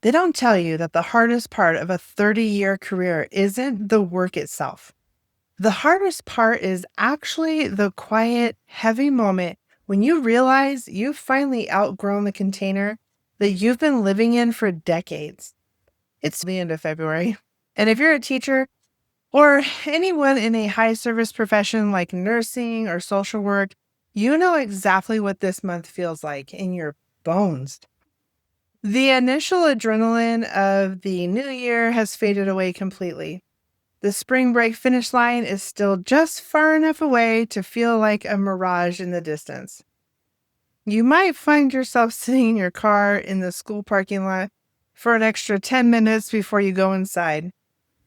They don't tell you that the hardest part of a 30-year career isn't the work itself. The hardest part is actually the quiet, heavy moment when you realize you've finally outgrown the container that you've been living in for decades. It's the end of February. And if you're a teacher or anyone in a high service profession like nursing or social work, you know exactly what this month feels like in your bones. The initial adrenaline of the new year has faded away completely. The spring break finish line is still just far enough away to feel like a mirage in the distance. You might find yourself sitting in your car in the school parking lot for an extra 10 minutes before you go inside.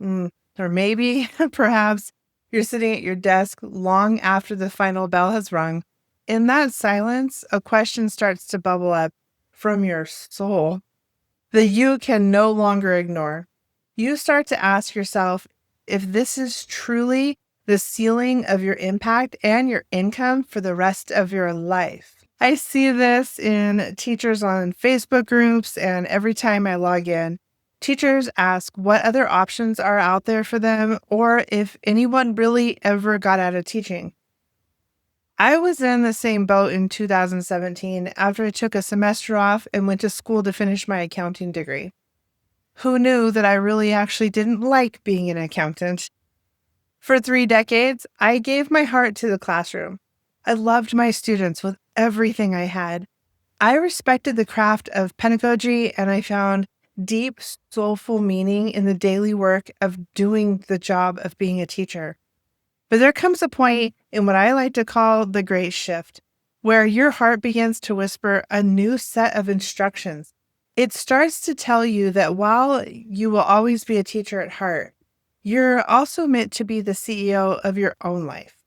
Or maybe, perhaps, you're sitting at your desk long after the final bell has rung. In that silence, a question starts to bubble up from your soul that you can no longer ignore. You start to ask yourself if this is truly the ceiling of your impact and your income for the rest of your life. I see this in teachers on Facebook groups, and every time I log in, teachers ask what other options are out there for them or if anyone really ever got out of teaching. I was in the same boat in 2017 after I took a semester off and went to school to finish my accounting degree. Who knew that I really actually didn't like being an accountant? For 3 decades, I gave my heart to the classroom. I loved my students with everything I had. I respected the craft of pedagogy, and I found deep, soulful meaning in the daily work of doing the job of being a teacher. But there comes a point in what I like to call the great shift, where your heart begins to whisper a new set of instructions. It starts to tell you that while you will always be a teacher at heart, you're also meant to be the CEO of your own life.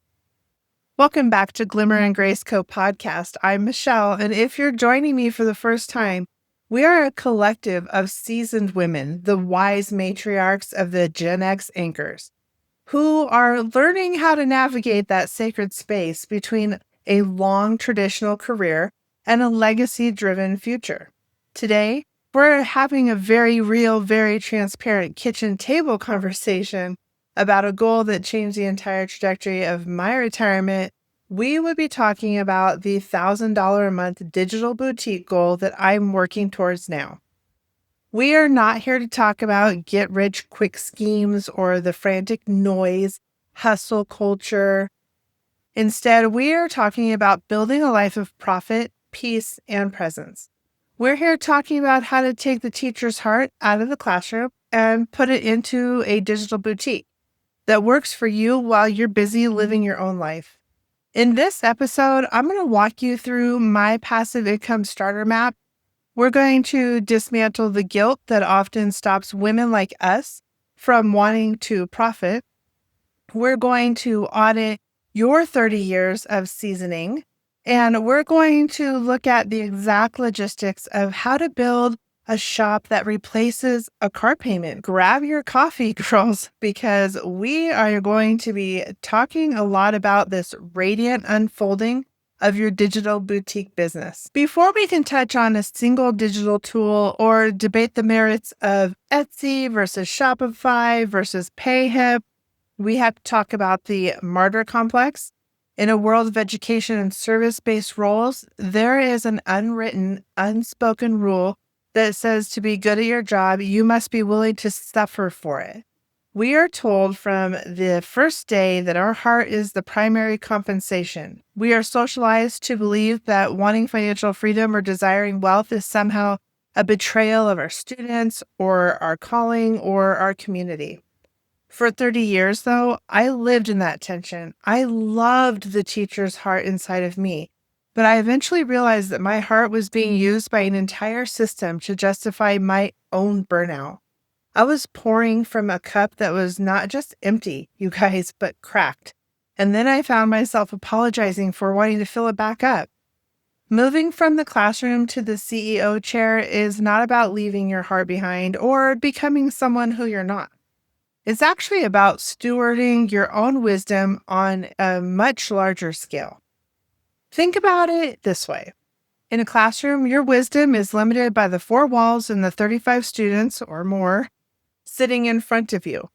Welcome back to Glimmer and Grace Co podcast. I'm Michelle, and if you're joining me for the first time, we are a collective of seasoned women, the wise matriarchs of the Gen X anchors, who are learning how to navigate that sacred space between a long traditional career and a legacy-driven future. Today, we're having a very real, very transparent kitchen table conversation about a goal that changed the entire trajectory of my retirement. We would be talking about the $1,000 a month digital boutique goal that I'm working towards now. We are not here to talk about get-rich-quick schemes or the frantic noise, hustle culture. Instead, we are talking about building a life of profit, peace, and presence. We're here talking about how to take the teacher's heart out of the classroom and put it into a digital boutique that works for you while you're busy living your own life. In this episode, I'm going to walk you through my passive income starter map. We're going to dismantle the guilt that often stops women like us from wanting to profit. We're going to audit your 30 years of seasoning, and we're going to look at the exact logistics of how to build a shop that replaces a car payment. Grab your coffee, girls, because we are going to be talking a lot about this radiant unfolding of your digital boutique business. Before we can touch on a single digital tool or debate the merits of Etsy versus Shopify versus PayHip, we have to talk about the Martyr complex. In a world of education and service-based roles, there is an unwritten, unspoken rule that says to be good at your job, you must be willing to suffer for it. We are told from the first day that our heart is the primary compensation. We are socialized to believe that wanting financial freedom or desiring wealth is somehow a betrayal of our students or our calling or our community. For 30 years, though, I lived in that tension. I loved the teacher's heart inside of me, but I eventually realized that my heart was being used by an entire system to justify my own burnout. I was pouring from a cup that was not just empty, you guys, but cracked. And then I found myself apologizing for wanting to fill it back up. Moving from the classroom to the CEO chair is not about leaving your heart behind or becoming someone who you're not. It's actually about stewarding your own wisdom on a much larger scale. Think about it this way. In a classroom, your wisdom is limited by the four walls and the 35 students or more sitting in front of you.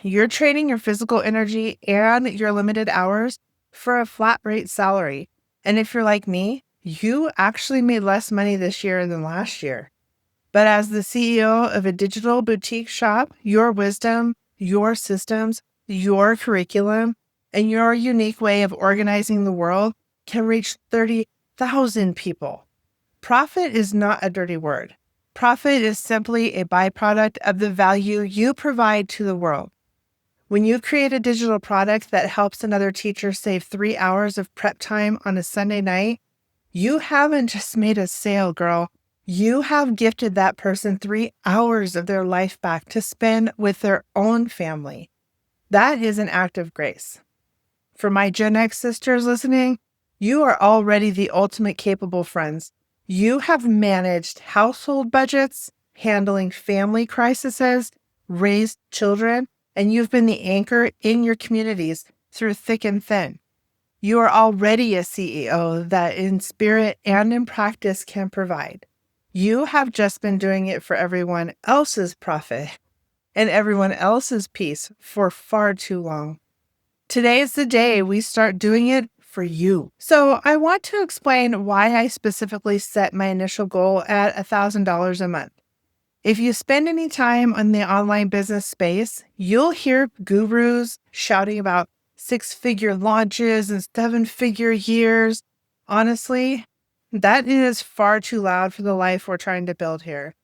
You're trading your physical energy and your limited hours for a flat rate salary. And if you're like me, you actually made less money this year than last year. But as the CEO of a digital boutique shop, your wisdom, your systems, your curriculum, and your unique way of organizing the world can reach 30,000 people. Profit is not a dirty word. Profit is simply a byproduct of the value you provide to the world. When you create a digital product that helps another teacher save 3 hours of prep time on a Sunday night, you haven't just made a sale, girl. You have gifted that person 3 hours of their life back to spend with their own family. That is an act of grace. For my Gen X sisters listening, you are already the ultimate capable friends. You have managed household budgets, handling family crises, raised children, and you've been the anchor in your communities through thick and thin. You are already a CEO that in spirit and in practice can provide. You have just been doing it for everyone else's profit and everyone else's peace for far too long. Today is the day we start doing it for you. So I want to explain why I specifically set my initial goal at $1,000 a month. If you spend any time on the online business space, you'll hear gurus shouting about 6-figure launches and 7-figure years. Honestly, that is far too loud for the life we're trying to build here.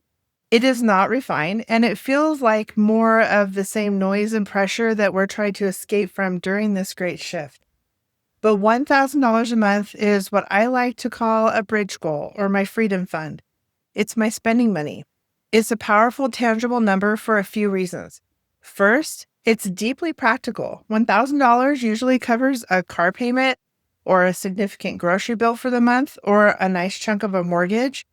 It is not refined, and it feels like more of the same noise and pressure that we're trying to escape from during this great shift. But $1,000 a month is what I like to call a bridge goal or my freedom fund. It's my spending money. It's a powerful, tangible number for a few reasons. First, it's deeply practical. $1,000 usually covers a car payment or a significant grocery bill for the month or a nice chunk of a mortgage.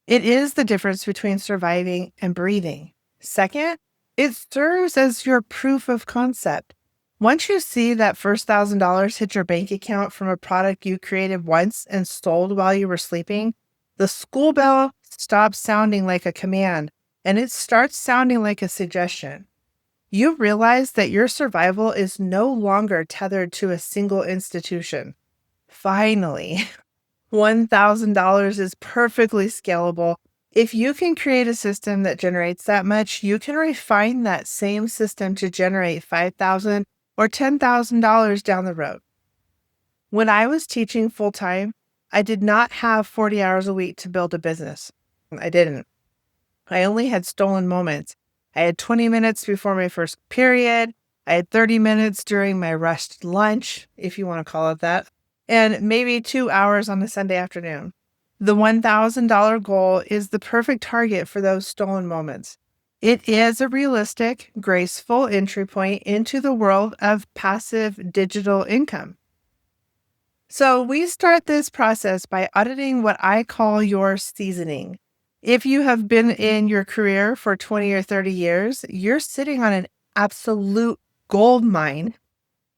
It is the difference between surviving and breathing. Second, it serves as your proof of concept. Once you see that first $1,000 hit your bank account from a product you created once and sold while you were sleeping, the school bell stops sounding like a command and it starts sounding like a suggestion. You realize that your survival is no longer tethered to a single institution. Finally, $1,000 is perfectly scalable. If you can create a system that generates that much, you can refine that same system to generate $5,000 or $10,000 down the road. When I was teaching full-time, I did not have 40 hours a week to build a business. I didn't. I only had stolen moments. I had 20 minutes before my first period. I had 30 minutes during my rushed lunch, if you want to call it that, and maybe 2 hours on a Sunday afternoon. The $1,000 goal is the perfect target for those stolen moments. It is a realistic, graceful entry point into the world of passive digital income. So we start this process by auditing what I call your seasoning. If you have been in your career for 20 or 30 years, you're sitting on an absolute gold mine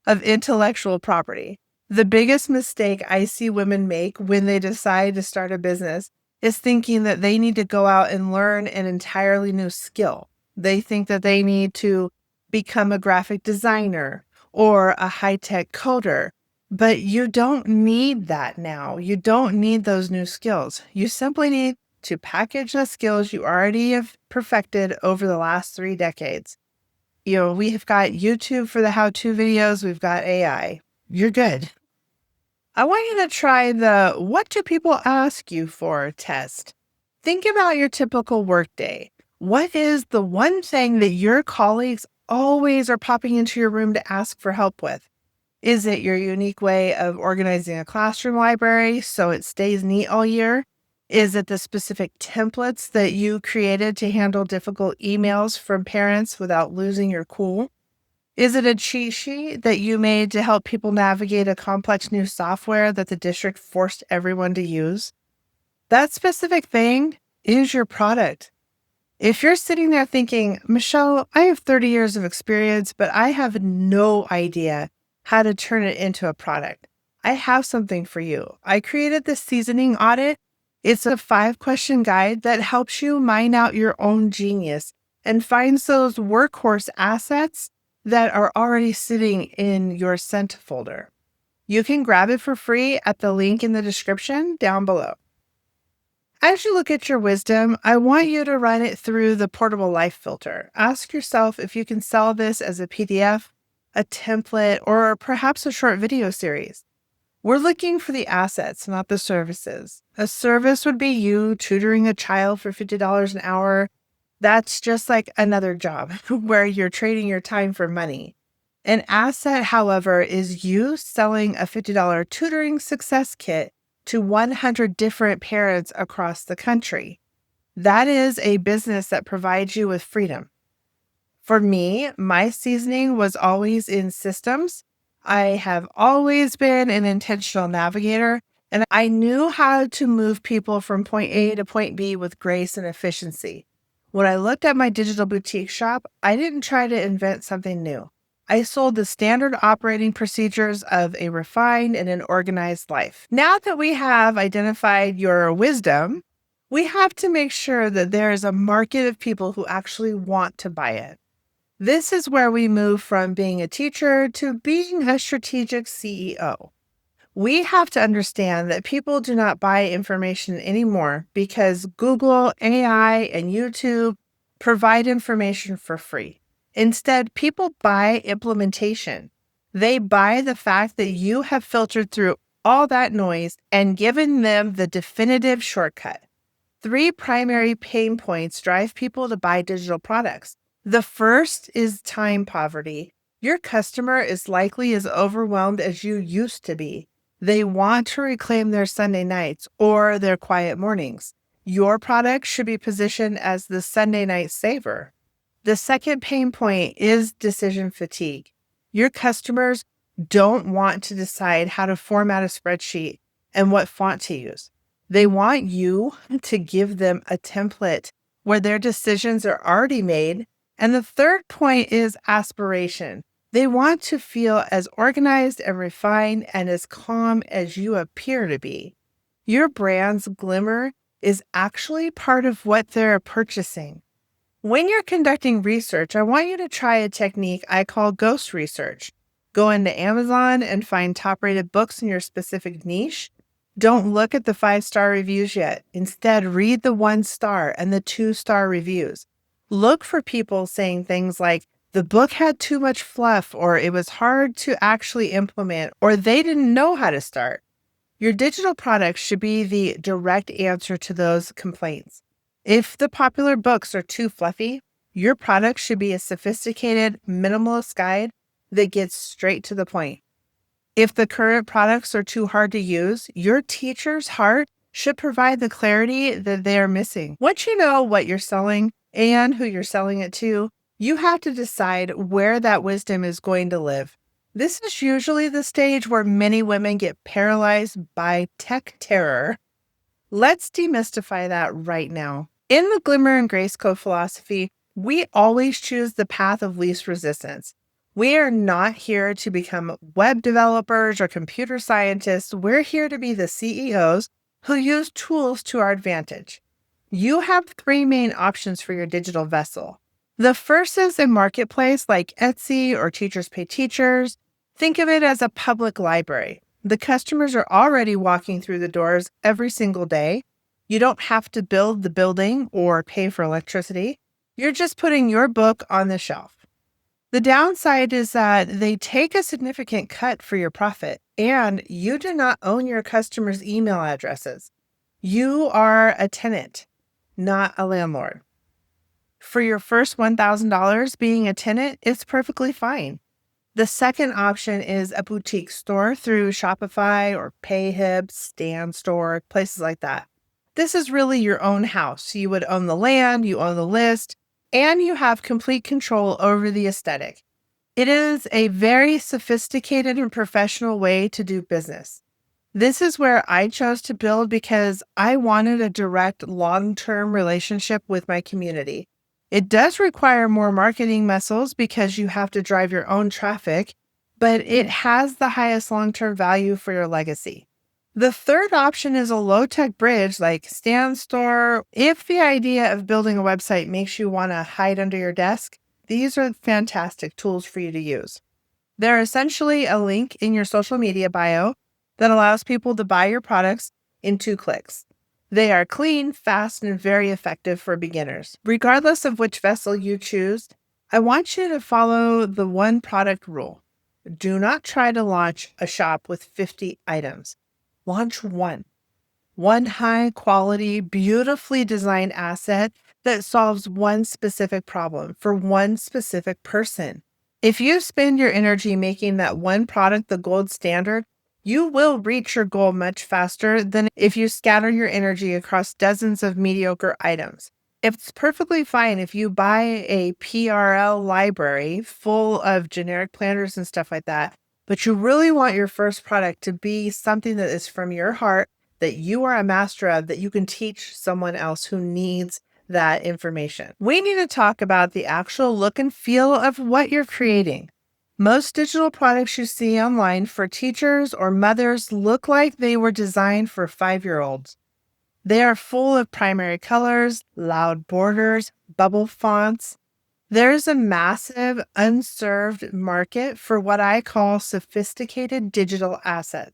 of intellectual property. The biggest mistake I see women make when they decide to start a business is thinking that they need to go out and learn an entirely new skill. They think that they need to become a graphic designer or a high-tech coder. But you don't need that now. You don't need those new skills. You simply need to package the skills you already have perfected over the last 3 decades. We have got YouTube for the how-to videos. We've got AI. You're good. I want you to try the "what do people ask you for" test. Think about your typical workday. What is the one thing that your colleagues always are popping into your room to ask for help with? Is it your unique way of organizing a classroom library so it stays neat all year? Is it the specific templates that you created to handle difficult emails from parents without losing your cool? Is it a cheat sheet that you made to help people navigate a complex new software that the district forced everyone to use? That specific thing is your product. If you're sitting there thinking, "Michelle, I have 30 years of experience, but I have no idea how to turn it into a product," I have something for you. I created the Seasoning Audit It's a 5-question guide that helps you mine out your own genius and finds those workhorse assets that are already sitting in your sent folder. You can grab it for free at the link in the description down below. As you look at your wisdom, I want you to run it through the portable life filter. Ask yourself if you can sell this as a PDF, a template, or perhaps a short video series. We're looking for the assets, not the services. A service would be you tutoring a child for $50 an hour. That's just like another job where you're trading your time for money. An asset, however, is you selling a $50 tutoring success kit to 100 different parents across the country. That is a business that provides you with freedom. For me, my seasoning was always in systems. I have always been an intentional navigator, and I knew how to move people from point A to point B with grace and efficiency. When I looked at my digital boutique shop, I didn't try to invent something new. I sold the standard operating procedures of a refined and an organized life. Now that we have identified your wisdom, we have to make sure that there is a market of people who actually want to buy it. This is where we move from being a teacher to being a strategic CEO. We have to understand that people do not buy information anymore because Google, AI, and YouTube provide information for free. Instead, people buy implementation. They buy the fact that you have filtered through all that noise and given them the definitive shortcut. 3 primary pain points drive people to buy digital products. The first is time poverty. Your customer is likely as overwhelmed as you used to be. They want to reclaim their Sunday nights or their quiet mornings. Your product should be positioned as the Sunday night saver. The second pain point is decision fatigue. Your customers don't want to decide how to format a spreadsheet and what font to use. They want you to give them a template where their decisions are already made. And the third point is aspiration. They want to feel as organized and refined and as calm as you appear to be. Your brand's glimmer is actually part of what they're purchasing. When you're conducting research, I want you to try a technique I call ghost research. Go into Amazon and find top-rated books in your specific niche. Don't look at the 5-star reviews yet. Instead, read the 1-star and the 2-star reviews. Look for people saying things like, the book had too much fluff, or it was hard to actually implement, or they didn't know how to start. Your digital products should be the direct answer to those complaints. If the popular books are too fluffy, your product should be a sophisticated, minimalist guide that gets straight to the point. If the current products are too hard to use, your teacher's heart should provide the clarity that they are missing. Once you know what you're selling and who you're selling it to, you have to decide where that wisdom is going to live. This is usually the stage where many women get paralyzed by tech terror. Let's demystify that right now. In the Glimmer and Grace Co philosophy, we always choose the path of least resistance. We are not here to become web developers or computer scientists. We're here to be the CEOs who use tools to our advantage. You have 3 main options for your digital vessel. The first is a marketplace like Etsy or Teachers Pay Teachers. Think of it as a public library. The customers are already walking through the doors every single day. You don't have to build the building or pay for electricity. You're just putting your book on the shelf. The downside is that they take a significant cut for your profit, and you do not own your customers' email addresses. You are a tenant, not a landlord. For your first $1,000, being a tenant is perfectly fine. The second option is a boutique store through Shopify or PayHip, Stan Store, places like that. This is really your own house. You would own the land, you own the list, and you have complete control over the aesthetic. It is a very sophisticated and professional way to do business. This is where I chose to build because I wanted a direct, long-term relationship with my community. It does require more marketing muscles because you have to drive your own traffic, but it has the highest long-term value for your legacy. The third option is a low-tech bridge like Stand Store. If the idea of building a website makes you want to hide under your desk, these are fantastic tools for you to use. They're essentially a link in your social media bio that allows people to buy your products in 2 clicks. They are clean, fast, and very effective for beginners. Regardless of which vessel you choose, I want you to follow the one product rule. Do not try to launch a shop with 50 items. Launch one high quality, beautifully designed asset that solves one specific problem for one specific person. If you spend your energy making that one product the gold standard, you will reach your goal much faster than if you scatter your energy across dozens of mediocre items. It's perfectly fine if you buy a PRL library full of generic planners and stuff like that, but you really want your first product to be something that is from your heart, that you are a master of, that you can teach someone else who needs that information. We need to talk about the actual look and feel of what you're creating. Most digital products you see online for teachers or mothers look like they were designed for 5-year-olds. They are full of primary colors, loud borders, bubble fonts. There's a massive unserved market for what I call sophisticated digital assets.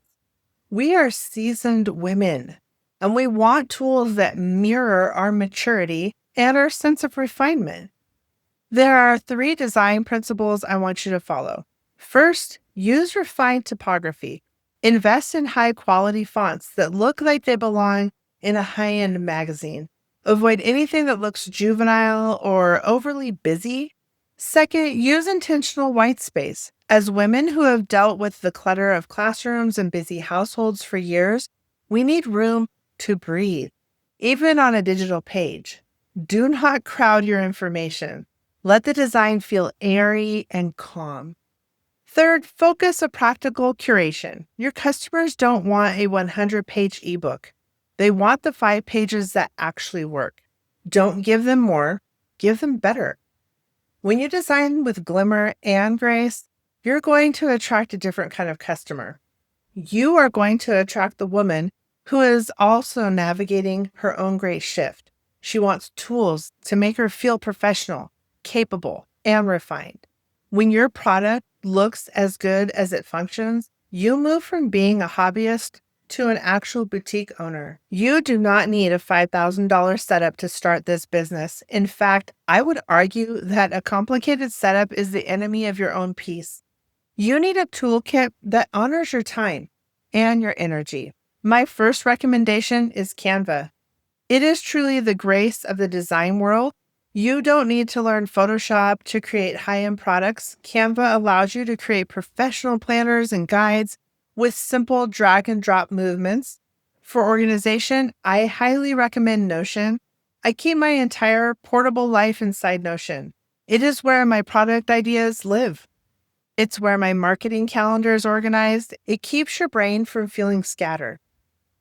We are seasoned women, and we want tools that mirror our maturity and our sense of refinement. There are 3 design principles I want you to follow. First, use refined typography. Invest in high-quality fonts that look like they belong in a high-end magazine. Avoid anything that looks juvenile or overly busy. Second, use intentional white space. As women who have dealt with the clutter of classrooms and busy households for years, we need room to breathe, even on a digital page. Do not crowd your information. Let the design feel airy and calm. Third, focus a practical curation. Your customers don't want a 100-page ebook. They want the 5 pages that actually work. Don't give them more, give them better. When you design with Glimmer and Grace, you're going to attract a different kind of customer. You are going to attract the woman who is also navigating her own great shift. She wants tools to make her feel professional, capable, and refined. When your product looks as good as it functions, you move from being a hobbyist to an actual boutique owner. You do not need a $5,000 setup to start this business. In fact, I would argue that a complicated setup is the enemy of your own peace. You need a toolkit that honors your time and your energy. My first recommendation is Canva. It is truly the grace of the design world. You don't need to learn Photoshop to create high-end products. Canva allows you to create professional planners and guides with simple drag and drop movements. For organization, I highly recommend Notion. I keep my entire portable life inside Notion. It is where my product ideas live. It's where my marketing calendar is organized. It keeps your brain from feeling scattered.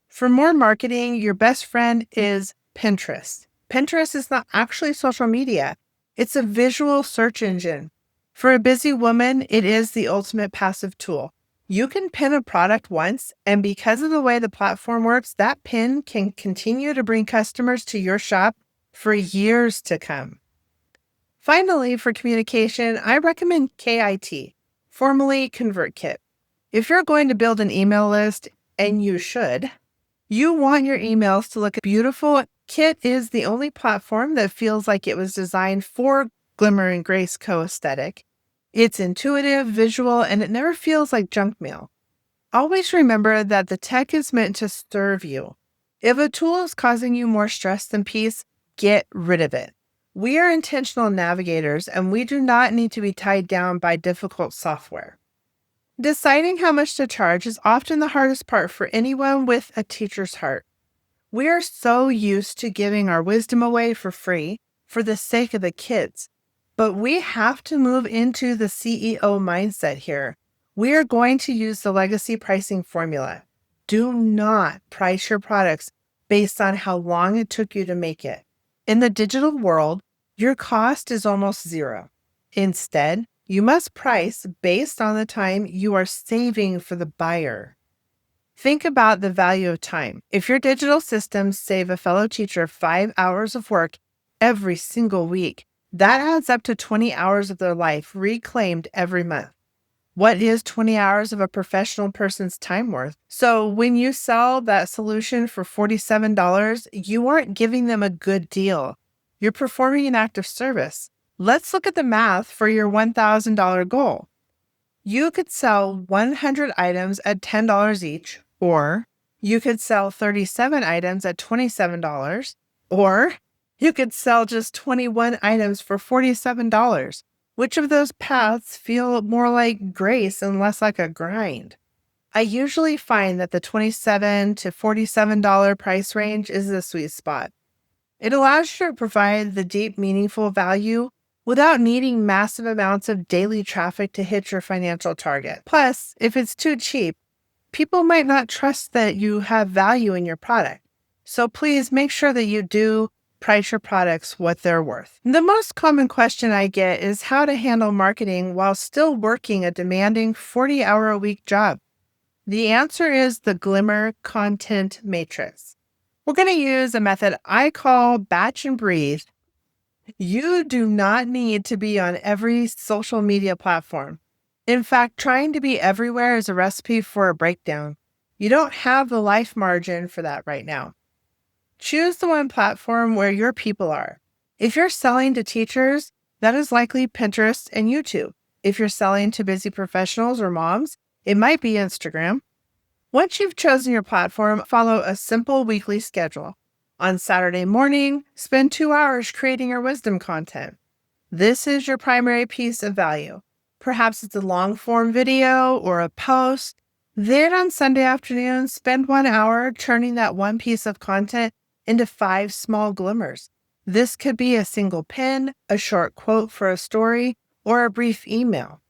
For more marketing, your best friend is Pinterest. Pinterest is not actually social media. It's a visual search engine. For a busy woman, it is the ultimate passive tool. You can pin a product once, and because of the way the platform works, that pin can continue to bring customers to your shop for years to come. Finally, for communication, I recommend KIT, formerly ConvertKit. If you're going to build an email list, and you should, you want your emails to look beautiful. Kit is the only platform that feels like it was designed for Glimmer and Grace Co aesthetic. It's intuitive, visual, and it never feels like junk mail. Always remember that the tech is meant to serve you. If a tool is causing you more stress than peace, get rid of it. We are intentional navigators, and we do not need to be tied down by difficult software. Deciding how much to charge is often the hardest part for anyone with a teacher's heart. We are so used to giving our wisdom away for free for the sake of the kids. But we have to move into the CEO mindset here. We are going to use the legacy pricing formula. Do not price your products based on how long it took you to make it. In the digital world, your cost is almost zero. Instead, you must price based on the time you are saving for the buyer. Think about the value of time. If your digital systems save a fellow teacher 5 hours of work every single week, that adds up to 20 hours of their life reclaimed every month. What is 20 hours of a professional person's time worth? So when you sell that solution for $47, you aren't giving them a good deal. You're performing an act of service. Let's look at the math for your $1,000 goal. You could sell 100 items at $10 each, or you could sell 37 items at $27, or you could sell just 21 items for $47. Which of those paths feel more like grace and less like a grind? I usually find that the $27 to $47 price range is the sweet spot. It allows you to provide the deep, meaningful value without needing massive amounts of daily traffic to hit your financial target. Plus, if it's too cheap, people might not trust that you have value in your product. So please make sure that you do price your products what they're worth. The most common question I get is how to handle marketing while still working a demanding 40-hour-a-week job. The answer is the Glimmer Content Matrix. We're going to use a method I call batch and breathe. You do not need to be on every social media platform. In fact, trying to be everywhere is a recipe for a breakdown. You don't have the life margin for that right now. Choose the one platform where your people are. If you're selling to teachers, that is likely Pinterest and YouTube. If you're selling to busy professionals or moms, it might be Instagram. Once you've chosen your platform, follow a simple weekly schedule. On Saturday morning, spend 2 hours creating your wisdom content. This is your primary piece of value. Perhaps it's a long-form video or a post. Then on Sunday afternoon, spend 1 hour turning that one piece of content into 5 small glimmers. This could be a single pin, a short quote for a story, or a brief email.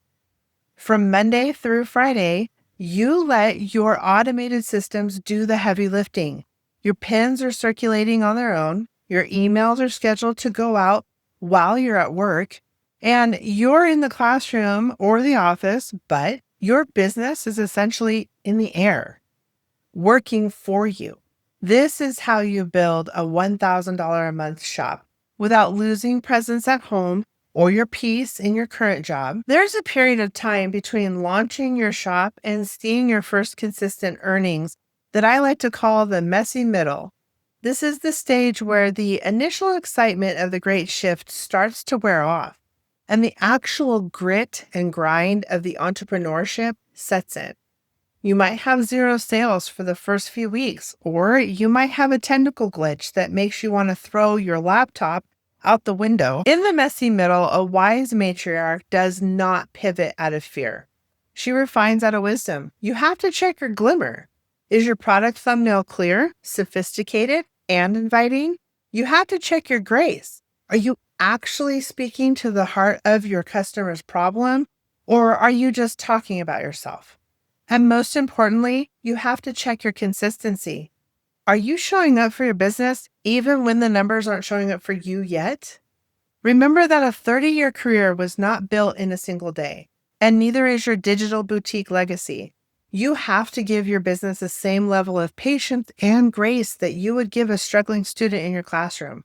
From Monday through Friday, you let your automated systems do the heavy lifting. Your pins are circulating on their own, your emails are scheduled to go out while you're at work, and you're in the classroom or the office, but your business is essentially in the air, working for you. This is how you build a $1,000 a month shop without losing presence at home or your peace in your current job. There's a period of time between launching your shop and seeing your first consistent earnings that I like to call the messy middle. This is the stage where the initial excitement of the great shift starts to wear off, and the actual grit and grind of the entrepreneurship sets in. You might have 0 sales for the first few weeks, or you might have a technical glitch that makes you want to throw your laptop out the window. In the messy middle, a wise matriarch does not pivot out of fear. She refines out of wisdom. You have to check your glimmer. Is your product thumbnail clear, sophisticated, and inviting? You have to check your grace. Are you actually speaking to the heart of your customer's problem, or are you just talking about yourself? And most importantly, you have to check your consistency. Are you showing up for your business even when the numbers aren't showing up for you yet? Remember that a 30-year career was not built in a single day, and neither is your digital boutique legacy. You have to give your business the same level of patience and grace that you would give a struggling student in your classroom.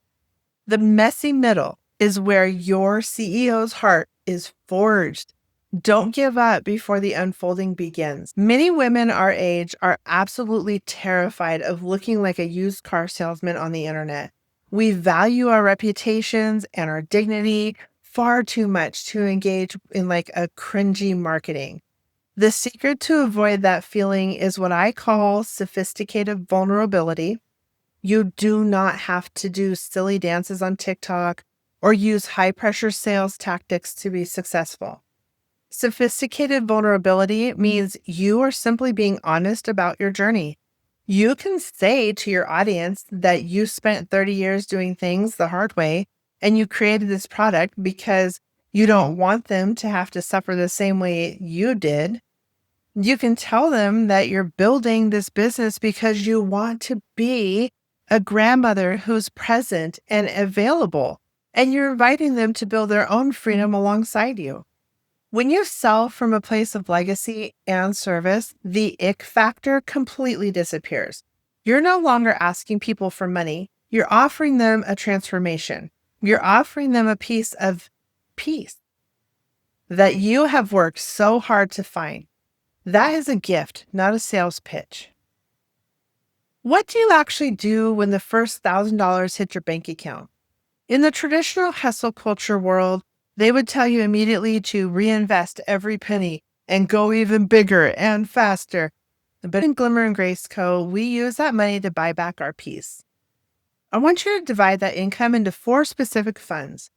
The messy middle is where your CEO's heart is forged. Don't give up before the unfolding begins. Many women our age are absolutely terrified of looking like a used car salesman on the internet. We value our reputations and our dignity far too much to engage in like a cringy marketing. The secret to avoid that feeling is what I call sophisticated vulnerability. You do not have to do silly dances on TikTok or use high-pressure sales tactics to be successful. Sophisticated vulnerability means you are simply being honest about your journey. You can say to your audience that you spent 30 years doing things the hard way and you created this product because you don't want them to have to suffer the same way you did. You can tell them that you're building this business because you want to be a grandmother who's present and available, and you're inviting them to build their own freedom alongside you. When you sell from a place of legacy and service, the ick factor completely disappears. You're no longer asking people for money. You're offering them a transformation. You're offering them a piece of peace that you have worked so hard to find. That is a gift, not a sales pitch. What do you actually do when the first $1,000 hit your bank account? In the traditional hustle culture world, they would tell you immediately to reinvest every penny and go even bigger and faster. But in Glimmer and Grace Co, we use that money to buy back our peace. I want you to divide that income into 4 specific funds.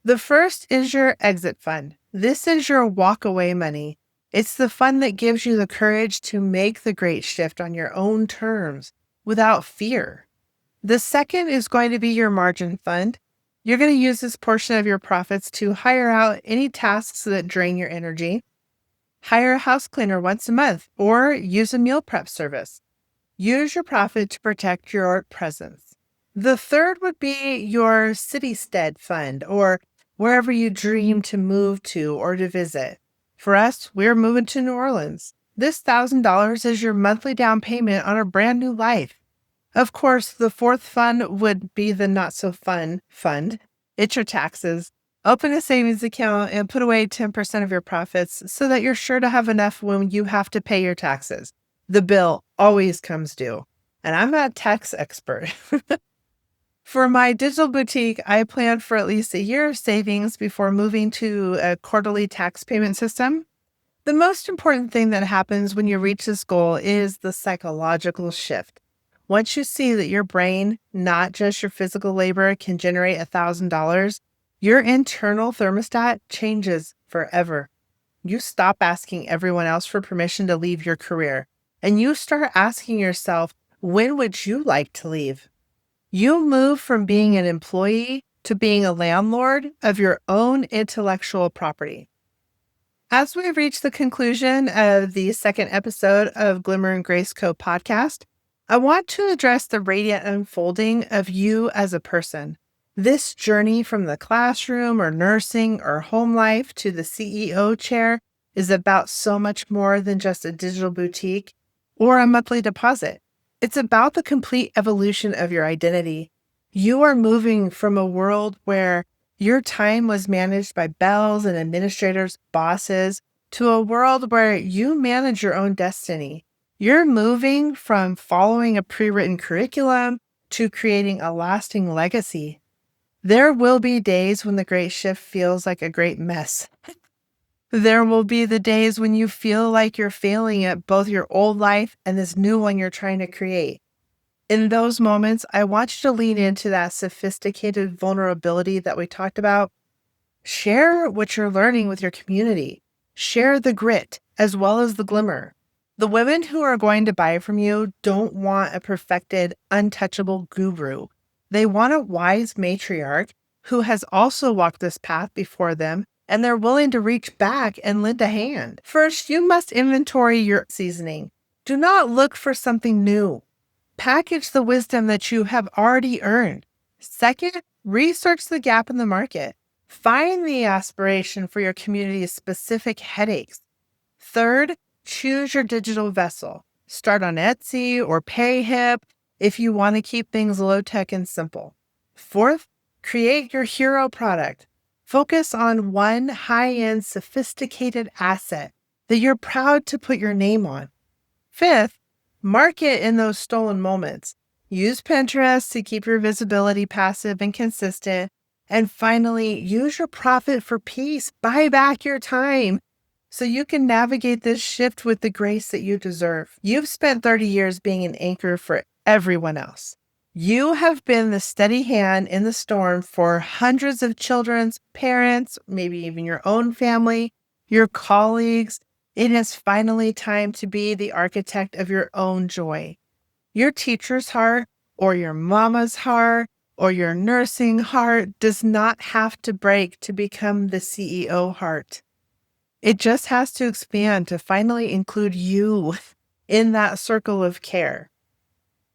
The first is your exit fund. This is your walk-away money. It's the fund that gives you the courage to make the great shift on your own terms without fear. The second is going to be your margin fund. You're going to use this portion of your profits to hire out any tasks that drain your energy, hire a house cleaner once a month, or use a meal prep service. Use your profit to protect your presence. The third would be your city stead fund, or wherever you dream to move to or to visit. For us, we're moving to New Orleans. This $1,000 is your monthly down payment on a brand new life. Of course, the fourth fund would be the not-so-fun fund. It's your taxes. Open a savings account and put away 10% of your profits so that you're sure to have enough when you have to pay your taxes. The bill always comes due. And I'm not a tax expert. For my digital boutique, I planned for at least a year of savings before moving to a quarterly tax payment system. The most important thing that happens when you reach this goal is the psychological shift. Once you see that your brain, not just your physical labor, can generate $1,000, your internal thermostat changes forever. You stop asking everyone else for permission to leave your career, and you start asking yourself, when would you like to leave? You move from being an employee to being a landlord of your own intellectual property. As we reach the conclusion of the second episode of Glimmer and Grace Co podcast, I want to address the radiant unfolding of you as a person. This journey from the classroom or nursing or home life to the CEO chair is about so much more than just a digital boutique or a monthly deposit. It's about the complete evolution of your identity. You are moving from a world where your time was managed by bells and administrators, bosses, to a world where you manage your own destiny. You're moving from following a pre-written curriculum to creating a lasting legacy. There will be days when the great shift feels like a great mess. There will be the days when you feel like you're failing at both your old life and this new one you're trying to create. In those moments, I want you to lean into that sophisticated vulnerability that we talked about. Share what you're learning with your community. Share the grit as well as the glimmer. The women who are going to buy from you don't want a perfected, untouchable guru. They want a wise matriarch who has also walked this path before them, and they're willing to reach back and lend a hand. First, you must inventory your seasoning. Do not look for something new. Package the wisdom that you have already earned. Second, research the gap in the market. Find the aspiration for your community's specific headaches. Third, choose your digital vessel. Start on Etsy or PayHip if you want to keep things low-tech and simple. Fourth, create your hero product. Focus on one high-end, sophisticated asset that you're proud to put your name on. Fifth, market in those stolen moments. Use Pinterest to keep your visibility passive and consistent. And finally, use your profit for peace. Buy back your time so you can navigate this shift with the grace that you deserve. You've spent 30 years being an anchor for everyone else. You have been the steady hand in the storm for hundreds of children's parents, maybe even your own family, your colleagues. It is finally time to be the architect of your own joy. Your teacher's heart or your mama's heart or your nursing heart does not have to break to become the CEO heart. It just has to expand to finally include you in that circle of care.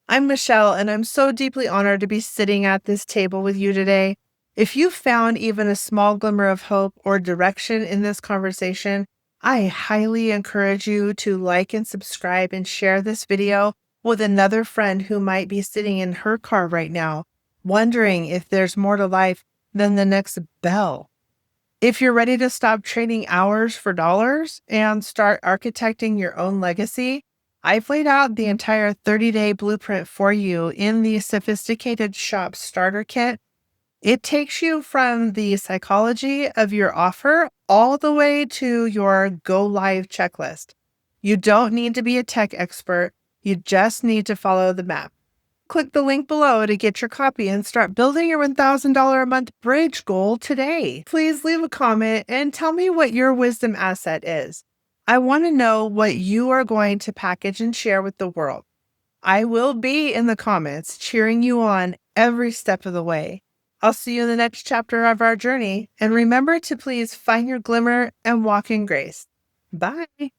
I'm Michelle, and I'm so deeply honored to be sitting at this table with you today. If you found even a small glimmer of hope or direction in this conversation, I highly encourage you to like and subscribe and share this video with another friend who might be sitting in her car right now, wondering if there's more to life than the next bell. If you're ready to stop trading hours for dollars and start architecting your own legacy, I've laid out the entire 30-day blueprint for you in the Sophisticated Shop Starter Kit. It takes you from the psychology of your offer all the way to your go live checklist. You don't need to be a tech expert. You just need to follow the map. Click the link below to get your copy and start building your $1,000 a month bridge goal today. Please leave a comment and tell me what your wisdom asset is. I want to know what you are going to package and share with the world. I will be in the comments cheering you on every step of the way. I'll see you in the next chapter of our journey. And remember to please find your glimmer and walk in grace. Bye.